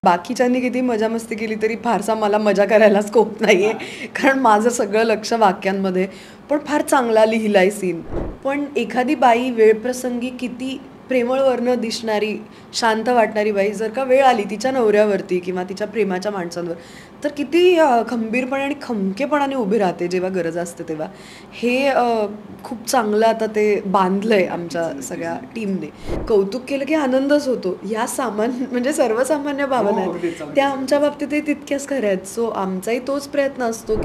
बाकीच्यांनी किती मजा मस्ती केली तरी फारसा मला मजा करायला स्कोप नाही आहे, कारण माझं सगळं लक्ष वाक्यांमध्ये. पण फार चांगला लिहिलाय सीन. पण एखादी बाई वेळप्रसंगी किती प्रेमळ वर्ण दिसणारी, शांत वाटणारी बाई जर का वेळ आली तिच्या नवऱ्यावरती किंवा तिच्या प्रेमाच्या माणसांवर, तर किती खंबीरपणे आणि खमकेपणाने उभी राहते जेव्हा गरज असते तेव्हा. हे खूप चांगलं आता ते बांधलंय आमच्या सगळ्या टीमने. कौतुक केलं की आनंदच होतो. या म्हणजे सर्वसामान्य भावना आहेत त्या आमच्या बाबतीतही तितक्याच खऱ्या आहेत. सो आमचाही तोच प्रयत्न असतो.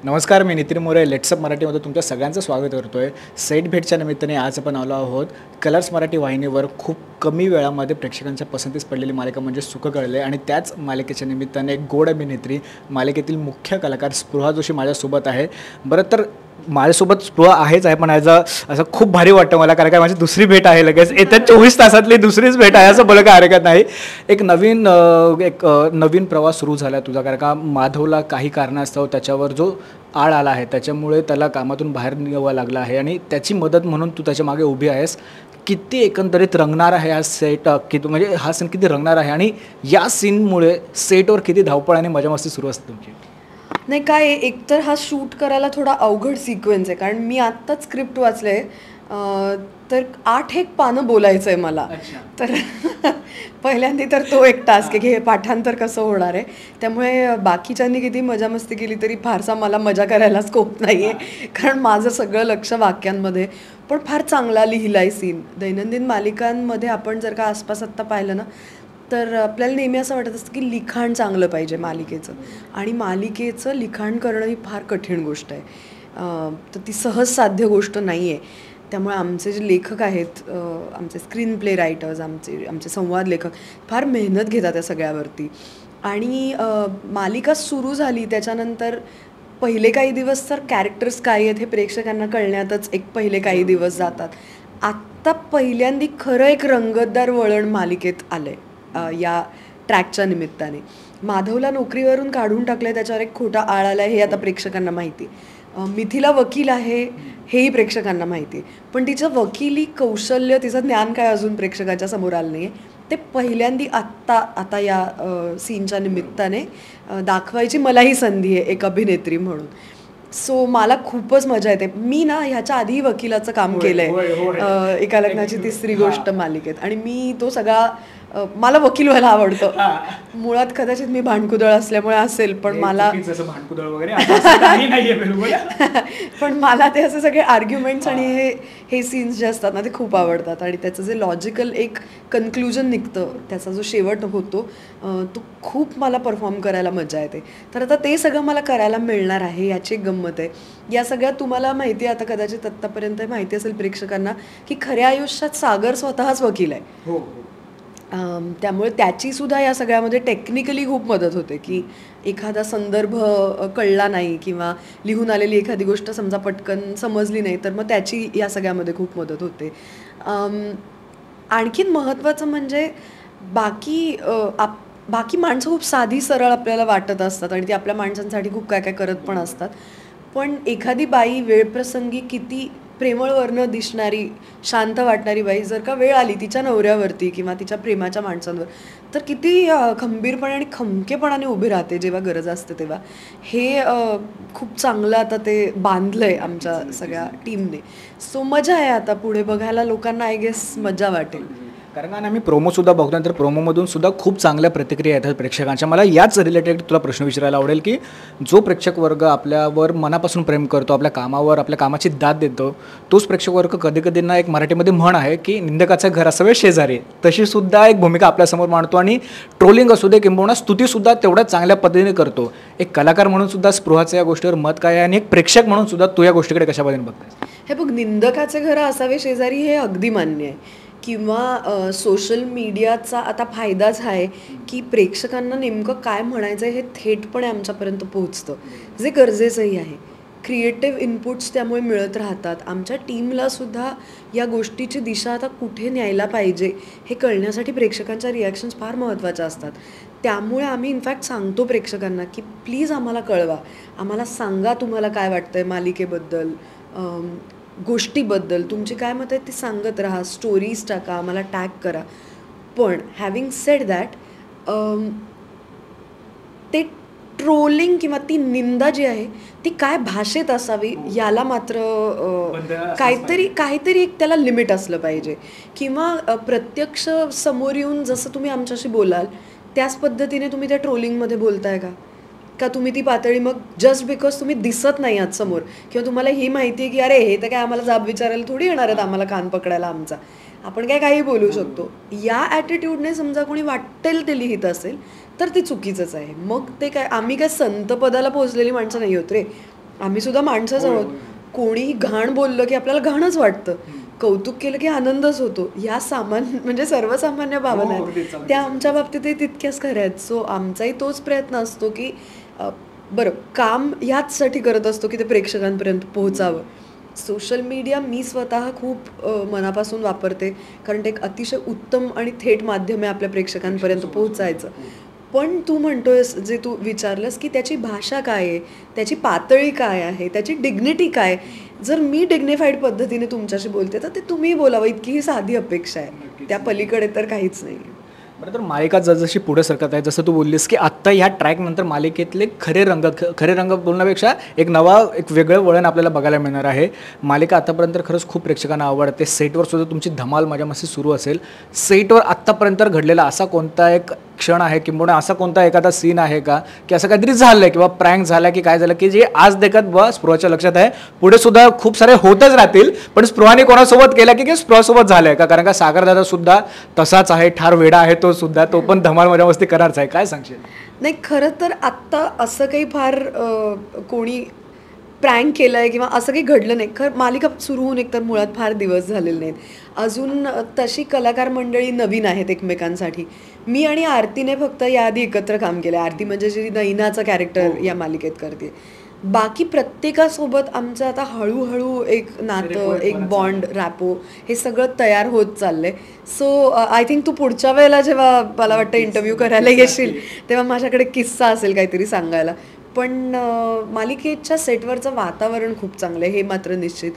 नमस्कार, मी नितीन मोरे लेट्सअप मराठीमध्ये तुमच्या सगळ्यांचं स्वागत करतो आहे. सेट भेटच्या निमित्ताने आज आपण आलो आहोत कलर्स मराठी वाहिनीवर. खूप कमी वेळामध्ये प्रेक्षकांच्या पसंतीस पडलेली मालिका म्हणजे सुख कळले, आणि त्याच मालिकेच्या निमित्ताने एक गोड अभिनेत्री, मालिकेतील मुख्य कलाकार स्पृहा जोशी माझ्यासोबत आहे. बरं, तर माझ्यासोबत स्पृहा आहेच आहे, पण असं खूप भारी वाटतं मला, कारण काय माझी दुसरी भेट आहे. लगेच येत्या 24 तासातली दुसरीच भेट आहे असं बोललं काय हरकत नाही. एक नवीन प्रवास सुरू झाला तुझा, कारण का माधवला काही कारणास्तव त्याच्यावर जो आळ आला आहे त्याच्यामुळे त्याला कामातून बाहेर निघावं लागलं आहे, आणि त्याची मदत म्हणून तू त्याच्या मागे उभी आहेस. किती एकंदरीत रंगणार आहे हा सेट, म्हणजे हा सीन किती रंगणार आहे, आणि या सीनमुळे सेटवर किती धावपळ आणि मजामस्ती सुरू असते तुमची? नाही काय, एकतर हा शूट करायला थोडा अवघड सिक्वेन्स आहे, कारण मी आत्ताच स्क्रिप्ट वाचले तर 8 पानं बोलायचं आहे मला. तर पहिल्यांदा तर तो एक टास्क आहे की हे पाठांतर कसं होणार आहे. त्यामुळे बाकीच्यांनी किती मजा मस्ती केली तरी फारसा मला मजा करायला स्कोप नाही आहे, कारण माझं सगळं लक्ष वाक्यांमध्ये. पण फार चांगला लिहिलाय सीन. दैनंदिन मालिकांमध्ये आपण जर का आसपास आत्ता पाहिलं ना, तर आपल्याला नेहमी असं वाटत असतं की लिखाण चांगलं पाहिजे मालिकेचं, आणि मालिकेचं लिखाण करणं ही फार कठीण गोष्ट आहे. तर ती सहज साध्य गोष्ट नाही आहे. त्यामुळे आमचे जे लेखक आहेत, आमचे स्क्रीन प्ले रायटर्स, आमचे संवाद लेखक फार मेहनत घेतात या सगळ्यावरती. आणि मालिका सुरू झाली त्याच्यानंतर पहिले काही दिवस तर कॅरेक्टर्स काय आहेत हे प्रेक्षकांना कळण्यातच पहिले काही दिवस जातात. आत्ता पहिल्यांदा खरं एक रंगतदार वळण मालिकेत आलं आहे या ट्रॅकच्या निमित्ताने. माधवला नोकरीवरून काढून टाकलं आहे, त्याच्यावर एक खोटा आळ आला आहे हे आता प्रेक्षकांना माहिती. मिथिला वकील आहे हेही प्रेक्षकांना माहिती आहे, पण तिचं वकिली कौशल्य, तिचं ज्ञान काय अजून प्रेक्षकाच्या समोर आलं नाही आहे. ते पहिल्यांदा आता या सीनच्या निमित्ताने दाखवायची मलाही संधी आहे एक अभिनेत्री म्हणून. सो मला खूपच मजा येते. मी ना ह्याच्या आधी वकिलाचं काम केलं आहे, एका लग्नाची तिसरी गोष्ट मालिकेत, आणि मी तो सगळा मला वकील व्हायला आवडतं. मुळात कदाचित मी भांडकुदळ असल्यामुळे असेल, पण मला पण मला ते असे सगळे आर्ग्युमेंट्स आणि हे सीन्स जे असतात ना ते खूप आवडतात, आणि त्याचं जे लॉजिकल एक कन्क्लुजन निघतं, त्याचा जो शेवट होतो तो खूप मला परफॉर्म करायला मजा येते. तर आता ते सगळं मला करायला मिळणार आहे, याची एक गंमत आहे. या सगळ्यात तुम्हाला माहिती आहे, आता कदाचित आत्तापर्यंत माहिती असेल प्रेक्षकांना, की खऱ्या आयुष्यात सागर स्वतःच वकील आहे. त्यामुळे त्याचीसुद्धा या सगळ्यामध्ये टेक्निकली खूप मदत होते, की एखादा संदर्भ कळला नाही किंवा लिहून आलेली एखादी गोष्ट समजा पटकन समजली नाही, तर मग त्याची या सगळ्यामध्ये खूप मदत होते. आणखीन महत्त्वाचं म्हणजे बाकी माणसं खूप साधी सरळ आपल्याला वाटत असतात, आणि ती आपल्या माणसांसाठी खूप काय काय करत पण असतात. पण एखादी बाई वेळप्रसंगी किती प्रेमळ वर्ण दिसणारी, शांत वाटणारी बाई जर का वेळ आली तिच्या नवऱ्यावरती किंवा तिच्या प्रेमाच्या माणसांवर, तर किती खंबीरपणे आणि खमकेपणाने उभी राहते जेव्हा गरज असते तेव्हा. हे खूप चांगलं आता ते बांधलंय आमच्या सगळ्या टीमने. सो मजा आहे आता पुढे बघायला, लोकांना आय गेस मजा वाटेल. कारण आम्ही प्रोमोसुद्धा बघतो, तर प्रोमोमधून सुद्धा खूप चांगल्या प्रतिक्रिया येतात प्रेक्षकांच्या. मला याच रिलेटेड तुला प्रश्न विचारायला आवडेल, की जो प्रेक्षक वर्ग आपल्यावर मनापासून प्रेम करतो, आपल्या कामावर आपल्या कामाची दाद देतो, तोच प्रेक्षक वर्ग कधी कधी ना, एक मराठीमध्ये म्हण आहे की निंदकाचं घर असावे शेजारी, तशी सुद्धा एक भूमिका आपल्यासमोर मांडतो, आणि ट्रोलिंग असू दे किंबहुना स्तुतीसुद्धा तेवढ्या चांगल्या पद्धतीने करतो. एक कलाकार म्हणून सुद्धा स्पृहाचं या गोष्टीवर मत काय आहे, आणि एक प्रेक्षक म्हणून सुद्धा तू या गोष्टीकडे कशा पद्धतीने बघताय? हे बघ, निंदकाचे घर असावे शेजारी हे अगदी मान्य आहे, किंवा सोशल मीडियाचा आता फायदाच आहे की प्रेक्षकांना नेमकं काय म्हणायचं आहे हे थेटपणे आमच्यापर्यंत पोहोचतं, जे गरजेचंही आहे. क्रिएटिव्ह इनपुट्स त्यामुळे मिळत राहतात. आमच्या टीमलासुद्धा या गोष्टीची दिशा आता कुठे न्यायला पाहिजे हे कळण्यासाठी प्रेक्षकांच्या रिॲक्शन्स फार महत्त्वाच्या असतात. त्यामुळे आम्ही इनफॅक्ट सांगतो प्रेक्षकांना की प्लीज आम्हाला कळवा, आम्हाला सांगा तुम्हाला काय वाटतं आहे मालिकेबद्दल, गोष्टीबद्दल तुमची काय मत आहे ती सांगत राहा, स्टोरीज टाका, आम्हाला टॅग करा. पण हॅविंग सेड दॅट, ट्रोलिंग किंवा ती निंदा जी आहे ती काय भाषेत असावी याला मात्र काहीतरी एक त्याला लिमिट असलं पाहिजे. किंवा प्रत्यक्ष समोर येऊन जसं तुम्ही आमच्याशी बोलाल त्याच पद्धतीने तुम्ही त्या ट्रोलिंगमध्ये बोलताय का तुम्ही ती पातळी मग जस्ट बिकॉज तुम्ही दिसत नाही आहात समोर किंवा तुम्हाला ही माहिती आहे की अरे हे तर काय आम्हाला जाब विचारायला थोडी येणार आहेत आम्हाला कान पकडायला आमचा, आपण काय काही बोलू शकतो, या ॲटिट्यूडने समजा कोणी वाटेल ते लिहित असेल तर ते चुकीचंच आहे. मग ते काय आम्ही काय संत पदाला पोहोचलेली माणसं नाही होत रे, आम्ही सुद्धा माणसंच आहोत. कोणीही घाण बोललं की आपल्याला घाणच वाटतं, कौतुक केलं की आनंदच होतो. ह्या म्हणजे सर्वसामान्य भावना आहेत त्या आमच्या बाबतीतही तितक्याच खऱ्या आहेत. सो आमचाही तोच प्रयत्न असतो की बरं काम ह्याचसाठी करत असतो की ते प्रेक्षकांपर्यंत पोहोचावं. सोशल मीडिया मी स्वतः खूप मनापासून वापरते कारण ते एक अतिशय उत्तम आणि थेट माध्यम आहे आपल्या प्रेक्षकांपर्यंत पोहोचायचं. पण तू म्हणतोयस जे तू विचारलंस की त्याची भाषा काय आहे, त्याची पातळी काय आहे, त्याची डिग्निटी काय. जर मी डिग्निफाईड पद्धतीने तुमच्याशी बोलते तर ते तुम्ही बोलावं इतकी ही साधी अपेक्षा आहे, त्या पलीकडे तर काहीच नाही. बरं, तर मालिका जशी पुढे सरकत आहे, जसं तू बोललीस की आत्ता ह्या ट्रॅकनंतर मालिकेतले खरे रंग बोलण्यापेक्षा एक वेगळं वळण आपल्याला बघायला मिळणार आहे. मालिका आतापर्यंत खरंच खूप प्रेक्षकांना आवडते. सेटवर सुद्धा तुमची धमाल मजा मस्ती सुरू असेल. सेटवर आत्तापर्यंत घडलेला असा कोणता एक क्षण आहे किंवा असा कोणता एखादा सीन आहे का की असं काहीतरी झालं किंवा प्रँक झाला की काय झालं की जे आज देखत स्पृहाच्या लक्षात आहे, पुढे सुद्धा खूप सारे होतच राहतील, पण स्पृहाने कोणासोबत केला की स्पृहासोबत झालं आहे का? कारण का सागरदादा सुद्धा तसाच आहे, ठार वेडा आहे तो सुद्धा, तो पण धमाल मजा मस्ती करणारच आहे. काय सांगशील? नाही, खरं तर आत्ता असं काही फार कोणी प्रँक केलं आहे किंवा असं काही घडलं नाही. खरं मालिका सुरू होऊन एकतर मुळात फार दिवस झालेले नाहीत. अजून तशी कलाकार मंडळी नवीन आहेत एकमेकांसाठी. मी आणि आरतीने फक्त याआधी एकत्र काम केलं. आरती म्हणजे जी नैनाचं कॅरेक्टर या मालिकेत करते. बाकी प्रत्येकासोबत आमचं आता हळूहळू एक नातं, एक बॉन्ड, रॅपो हे सगळं तयार होत चाललंय. सो आय थिंक तू पुढच्या वेळेला जेव्हा मला वाटतं इंटरव्ह्यू करायला येशील तेव्हा माझ्याकडे किस्सा असेल काहीतरी सांगायला. पण मालिकेच्या सेटवरचं वातावरण खूप चांगलं आहे हे मात्र निश्चित.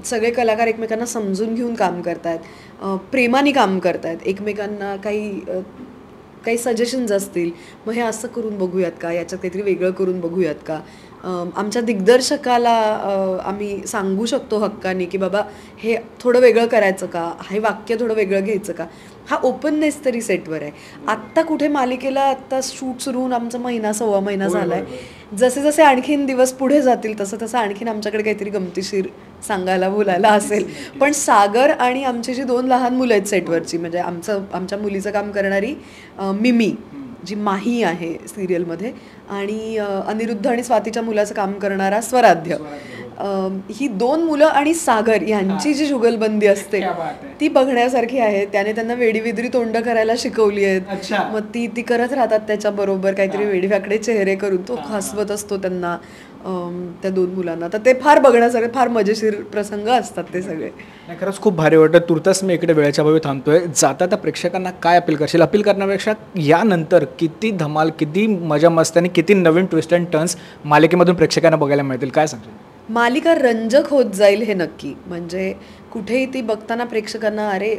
सगळे कलाकार एकमेकांना समजून घेऊन काम करत आहेत, प्रेमाने काम करत आहेत. एकमेकांना काही सजेशन्स असतील, मग हे असं करून बघूयात का, याच्यात काहीतरी वेगळं करून बघूयात का. आमच्या दिग्दर्शकाला आम्ही सांगू शकतो हक्काने की बाबा हे थोडं वेगळं करायचं का, हे वाक्य थोडं वेगळं घ्यायचं का. हा ओपननेस तरी सेटवर आहे. आत्ता कुठे मालिकेला आत्ता शूट सुरू होऊन आमचा सव्वा महिना झाला आहे. जसे जसे आणखीन दिवस पुढे जातील तसं आणखीन आमच्याकडे काहीतरी गमतीशीर सांगायला बोलायला असेल. पण सागर आणि आमची जी 2 लहान मुलं आहेत सेटवरची, म्हणजे आमच्या मुलीचं काम करणारी मिमी जी माही आहे सिरियलमध्ये, आणि अनिरुद्ध आणि स्वातीच्या मुलाचं काम करणारा स्वराध्य, ही 2 मुलं आणि सागर यांची जी जुगलबंदी असते ती बघण्यासारखी आहे. त्याने त्यांना वेडीविद्री तोंड करायला शिकवली आहेत. मग ती करत राहतात त्याच्याबरोबर काहीतरी वेडीवाकडे चेहरे करून तो हसवत असतो त्यांना, त्या 2 मुलांना. तर ते फार बघण्यासारखे फार मजेशीर प्रसंग असतात ते सगळे. खरंच खूप भारी वाटतं. तुर्तास मी इकडे वेळेच्या अभावी थांबतोय. जाता त्या प्रेक्षकांना काय अपील करशील? अपील करण्यापेक्षा यानंतर किती धमाल, किती मजा मस्ती आणि किती नवीन ट्विस्ट अँड टर्न्स मालिकेमधून प्रेक्षकांना बघायला मिळतील, काय सांगशील? मालिका रंजक होत जाईल हे नक्की. म्हणजे कुठेही ती बघताना प्रेक्षकांना अरे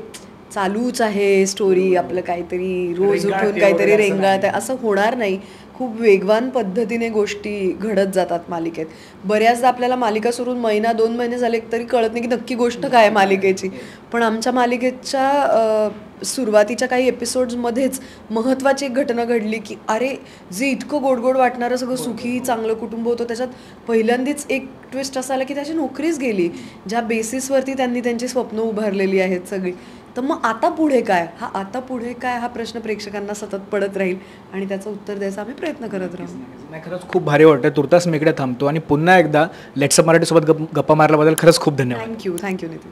चालूच आहे स्टोरी, आपलं काहीतरी रोज उठून काहीतरी रेंगाळत आहे असं होणार नाही. खूप वेगवान पद्धतीने गोष्टी घडत जातात मालिकेत. बऱ्याचदा आपल्याला मालिका सुरू 1-2 महिने झाले तरी कळत नाही की नक्की गोष्ट काय आहे मालिकेची. पण आमच्या मालिकेच्या सुरुवातीच्या काही एपिसोड्समध्येच महत्त्वाची एक घटना घडली की अरे जे इतकं गोड वाटणारं सगळं सुखी चांगलं कुटुंब होतं त्याच्यात पहिल्यांदाच एक ट्विस्ट असा आला की त्याची नोकरीच गेली, ज्या बेसिसवरती त्यांनी त्यांची स्वप्न उभारलेली आहेत सगळी. तर मग आता पुढे काय, हा प्रश्न प्रेक्षकांना सतत पडत राहील आणि त्याचं उत्तर द्यायचा आम्ही प्रयत्न करत राहू. नाही, खरंच खूप भारी वाटतं. तुर्तास मी इकडे थांबतो आणि पुन्हा एकदा लेट्स अप मराठीसोबत गप्पा मारल्याबद्दल खरंच खूप धन्यवाद. थँक्यू नितीन.